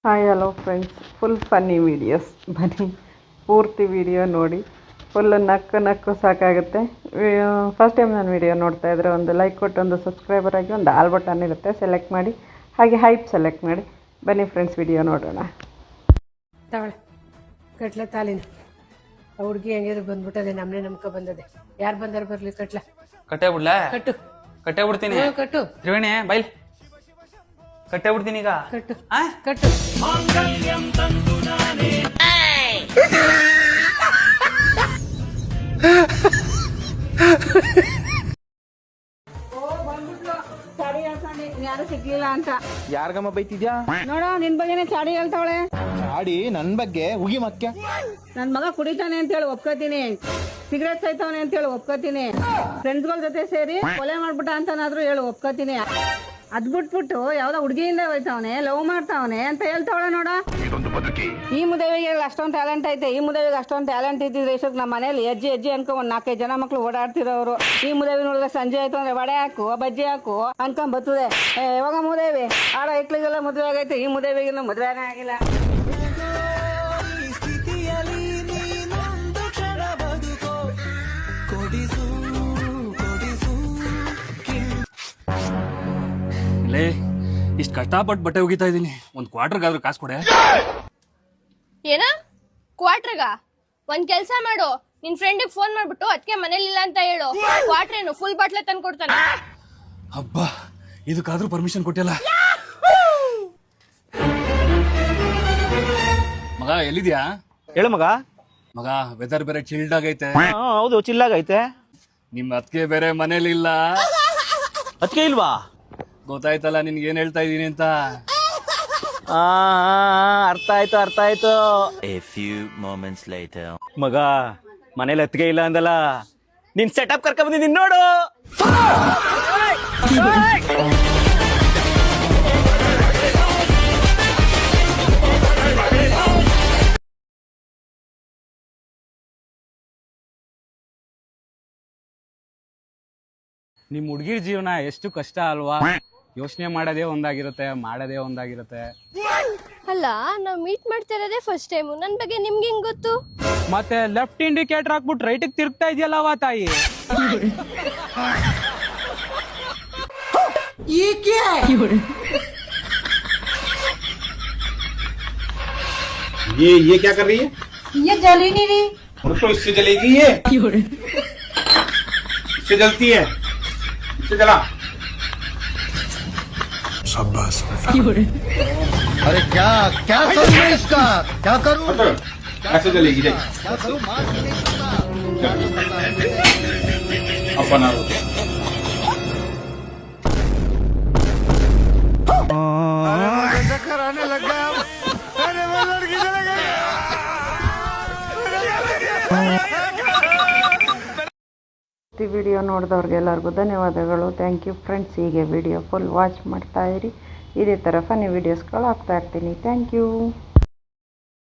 Hi hello friends, full funny videos. ಬನ್ನಿ ಪೂರ್ತಿ video ನೋಡಿ. ಫುಲ್ಲು ನಕ್ಕು ಸಾಕಾಗುತ್ತೆ. ಫಸ್ಟ್ ಟೈಮ್ ನಾನು ವಿಡಿಯೋ ನೋಡ್ತಾ ಇದ್ದರೆ ಒಂದು ಲೈಕ್ ಕೊಟ್ಟು ಒಂದು ಸಬ್ಸ್ಕ್ರೈಬರ್ ಆಗಿ ಒಂದು ಆಲ್ ಬಟನ್ ಇರುತ್ತೆ, ಸೆಲೆಕ್ಟ್ ಮಾಡಿ, ಹಾಗೆ ಹೈಪ್ ಸೆಲೆಕ್ಟ್ ಮಾಡಿ. ಬನ್ನಿ ಫ್ರೆಂಡ್ಸ್, ವಿಡಿಯೋ ನೋಡೋಣ. ತಗೊಳ್ಳೆ ಕಟ್ಲ ತಾಲಿನ ಹುಡುಗಿ ಹೆಂಗಿದ್ರು ಬಂದ್ಬಿಟ್ಟದೆ, ನಮ್ಮನೆ ನಂಬ್ಕೊ ಬಂದದೆ. ಯಾರು ಬಂದಾರು ಬರ್ಲಿ, ಕಟ್ಟೆ ಬಿಡ್ಲ ಕಟ್ಟು ಕಟ್ಟೆ ಬಿಡ್ತೀನಿ. ಕಟ್ಟು ತ್ರಿವೇಣಿ ಬೈಲ್ ಕಟ್ಟೆ ಬಿಡ್ತೀನಿ ಈಗ. ಕಟ್ಟು ಕಟ್ಟು ಯಾರು ಸಿಗ್ಲಿಲ್ಲ ಅಂತ ಯಾರ್ಗಮ್ಮ ಬೈತಿದ್ಯಾ? ನೋಡೋ, ನಿನ್ ಬಗ್ಗೆನೆ ಚಾಡಿ ಹೇಳ್ತಾವಳೆ. ಚಾಡಿ ನನ್ ಬಗ್ಗೆ ಉಗಿ ಮಕ್ಕ. ನನ್ ಮಗ ಕುಡಿತಾನೆ ಅಂತ ಹೇಳಿ ಒಪ್ಕೋತೀನಿ, ಸಿಗರೇಟ್ ಸಾಯ್ತಾವನೆ ಅಂತ ಹೇಳಿ ಒಪ್ಕೋತೀನಿ, ಫ್ರೆಂಡ್ಸ್ಗಳ ಜೊತೆ ಸೇರಿ ಕೊಲೆ ಮಾಡ್ಬಿಟ್ಟ ಅಂತನಾದ್ರೂ ಹೇಳಿ ಒಪ್ಕೋತೀನಿ. ಅದ್ ಬಿಟ್ಬಿಟ್ಟು ಯಾವ್ದೋ ಹುಡುಗಿಯಿಂದ ಹೋಯ್ತಾವನೆ, ಲವ್ ಮಾಡ್ತಾವನೆ ಅಂತ ಹೇಳ್ತಾವಳೆ. ನೋಡ, ಈ ಮುದೇವಿಗೆ ಅಷ್ಟೊಂದು ಟ್ಯಾಲೆಂಟ್ ಐತೆ. ಈ ಮುದೇವಿಗೆ ಅಷ್ಟೊಂದು ಟ್ಯಾಲೆಂಟ್ ಇದ್ದಿದ್ರೆ ಇಷ್ಟೊತ್ತು ನಮ್ಮ ಮನೇಲಿ ಅಜ್ಜಿ ಅನ್ಕೊ ಒಂದ್ 4-5 ಜನ ಮಕ್ಳು ಓಡಾಡ್ತಿರೋರು. ಈ ಮುದೇವಿ ನೋಡಿದ್ರೆ ಸಂಜೆ ಆಯ್ತು ಅಂದ್ರೆ ವಡೆ ಹಾಕು, ಬಜ್ಜಿ ಹಾಕು ಅನ್ಕೊಂಡ್ ಬರ್ತದೆ. ಯಾವಾಗ ಮುದೇವಿ ಆಡ ಇಟ್ಲಿಗೆಲ್ಲ ಮದುವೆ ಆಗೈತೆ, ಈ ಮುದೇವಿಗಿನ್ನ ಮದುವೆನೇ ಆಗಿಲ್ಲ. ಇಷ್ಟು ಕಷ್ಟಪಟ್ಟು ಬಟ್ಟೆ ಒಗಿತಾ ಇದೀನಿ, ಒಂದ್ ಕ್ವಾರ್ಟರ್ಗಾದ್ರೂ ಕಾಸು ಕೊಡೆ. ಏನ ಕ್ವಾರ್ಟರ್ಗ? ಒಂದ್ ಕೆಲ್ಸ ಮಾಡು, ನಿನ್ ಫ್ರೆಂಡಿಗೆ ಫೋನ್ ಮಾಡ್ಬಿಟ್ಟು ಅದಕ್ಕೆ ಮನೇಲಿ ಇಲ್ಲ ಅಂತ ಹೇಳು. ಕ್ವಾರ್ಟರ್ ಏನು ಫುಲ್ ಬಾಟ್ಲೆ ತಂದು ಕೊಡ್ತಾನೆ. ಹಬ್ಬಾ, ಇದಕ್ಕಾದ್ರೂ ಪರ್ಮಿಷನ್ ಕೊಟ್ಟಿಲ್ಲ. ಮಗ ಎಲ್ಲಿದ್ಯಾ? ಹೇಳು ಮಗ. ಮಗ, ವೆದರ್ ಬೇರೆ ಚಿಲ್ಡ್ ಆಗೈತೆ. ಹೌದು, ಚಿಲ್ಲಾಗೈತೆ. ನಿಮ್ ಅತ್ಗೆ ಬೇರೆ ಮನೇಲಿ ಇಲ್ಲ. ಅದಕ್ಕೆ ಇಲ್ವಾ? ಗೊತ್ತಾಯ್ತಲ್ಲ ನಿನ್ಗೆ ಏನ್ ಹೇಳ್ತಾ ಇದೀನಿ ಅಂತ. ಅರ್ಥ ಆಯ್ತು. A few moments later. ಮಗ, ಮನೇಲಿ ಅತ್ತಿಗೆ ಇಲ್ಲ ಅಂದಲ್ಲ, ನಿನ್ ಸೆಟಪ್ ಕರ್ಕೊಂಡ್ ಬಂದಿದ್ದೀನಿ ನೋಡು. ನಿಮ್ ಹುಡುಗಿರ್ ಜೀವನ ಎಷ್ಟು ಕಷ್ಟ ಅಲ್ವಾ? ಯೋಚನೆ ಮಾಡೋದೇ ಒಂದಾಗಿರುತ್ತೆ, ಮಾಡೋದೇ ಒಂದಾಗಿರುತ್ತೆ. ಅಲ್ಲ, ನಾವ್ ಮೀಟ್ ಮಾಡ್ತಾ ಇರೋದೇ ಫಸ್ಟ್ ಟೈಮ್. ನನ್ ಬಗ್ಗೆ ನಿಮ್ಗೆ ಹೆಂಗ್ ಗೊತ್ತು? ಮತ್ತೆ ಲೆಫ್ಟ್ ಇಂಡಿಕೇಟರ್ ಹಾಕ್ಬಿಟ್ಟು ರೈಟ್ ತಿರುಗ್ತಾ ಇದೆಯಲ್ಲವಾ ತಾಯಿ. ये क्या कर रही है? ये जली नहीं रही। तो इससे जलेगी ये। इससे जलती है, इससे जला। शाबाश बेटा। अरे क्या करूं मैं इसका? क्या करूं? ऐसे जलेगी। अब बना लो। कराने लग गया। अरे वो लड़की चले गई। ಈ ವಿಡಿಯೋ ನೋಡಿದವ್ರಿಗೆಲ್ಲರಿಗೂ ಧನ್ಯವಾದಗಳು. Thank you friends. ಹೀಗೆ ವಿಡಿಯೋ ಫುಲ್ ವಾಚ್ ಮಾಡ್ತಾ ಇರಿ. ಇದೇ ಥರ ಫನ್ನಿ ವೀಡಿಯೋಸ್ಗಳು ಹಾಕ್ತಾ ಇರ್ತೀನಿ. Thank you.